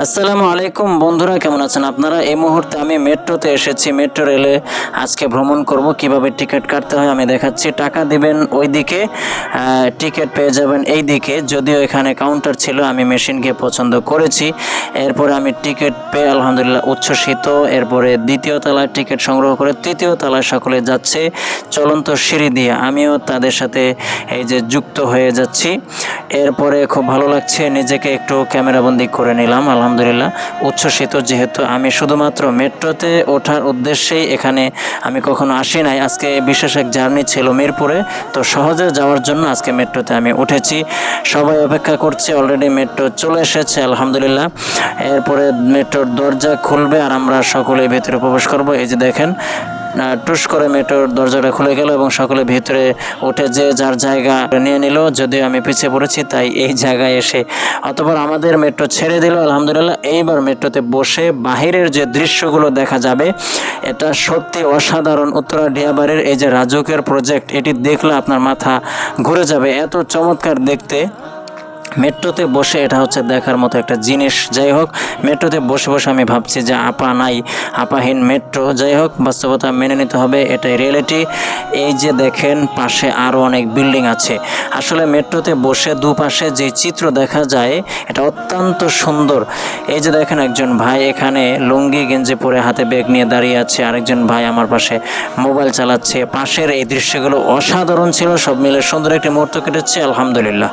আসসালামু আলাইকুম বন্ধুরা, কেমন আছেন আপনারা? এই মুহূর্তে আমি মেট্রোতে এসেছি। মেট্রো রেলে আজকে ভ্রমণ করব। কিভাবে টিকিট কাটতে হয় আমি দেখাচ্ছি। টাকা দিবেন ওই দিকে, টিকিট পেয়ে যাবেন এই দিকে। যদিও এখানে কাউন্টার ছিল, আমি মেশিনকে পছন্দ করেছি। এরপরে আমি টিকিট পেয়ে আলহামদুলিল্লাহ উচ্ছ্বসিত। এরপরে দ্বিতীয় তলায় টিকিট সংগ্রহ করে তৃতীয় তলায় সকলে যাচ্ছে চলন্ত সিঁড়ি দিয়ে। আমিও তাদের সাথে এই যে যুক্ত হয়ে যাচ্ছি। এরপরে খুব ভালো লাগছে, নিজেকে একটু ক্যামেরাবন্দি করে নিলাম। আলহামদুলিল্লাহ উচ্ছ্বসিত, যেহেতু আমি শুধুমাত্র মেট্রোতে ওঠার উদ্দেশ্যেই এখানে আমি কখনো আসি নাই। আজকে বিশেষ এক জার্নি ছিল মিরপুরে, তো সহজে যাওয়ার জন্য আজকে মেট্রোতে আমি উঠেছি। সবাই অপেক্ষা করছে, অলরেডি মেট্রো চলে এসেছে আলহামদুলিল্লাহ। এরপরে মেট্রোর দরজা খুলবে আর আমরা সকলে ভেতরে প্রবেশ করব। এই যে দেখেন, টুস করে মেট্রোর দরজাটা খুলে গেল এবং সকলে ভিতরে উঠে যে যার জায়গা নিয়ে নিল। যদিও আমি পিছিয়ে পড়েছি, তাই এই জায়গায় এসে অতঃপর আমাদের মেট্রো ছেড়ে দিল আলহামদুলিল্লাহ। এইবার মেট্রোতে বসে বাহিরের যে দৃশ্যগুলো দেখা যাবে, এটা সত্যি অসাধারণ। উত্তরা ডিয়াবাড়ির এই যে রাজুকের প্রজেক্ট, এটি দেখলে আপনার মাথা ঘুরে যাবে, এত চমৎকার দেখতে। মেট্রোতে বসে এটা হচ্ছে দেখার মতো একটা জিনিস। যাই হোক, মেট্রোতে বসে বসে আমি ভাবছি যে আপা নাই, আপাহীন মেট্রো। যাই হোক, বাস্তবতা মেনে নিতে হবে, এটাই রিয়েলিটি। এই যে দেখেন, পাশে আরও অনেক বিল্ডিং আছে। আসলে মেট্রোতে বসে দুপাশে যে চিত্র দেখা যায়, এটা অত্যন্ত সুন্দর। এই যে দেখেন, একজন ভাই এখানে লুঙ্গি গেঞ্জি পরে হাতে ব্যাগ নিয়ে দাঁড়িয়ে আছে, আরেকজন ভাই আমার পাশে মোবাইল চালাচ্ছে। পাশের এই দৃশ্যগুলো অসাধারণ ছিল, সব মিলে সুন্দর একটি মুহূর্ত কেটেছে আলহামদুলিল্লাহ।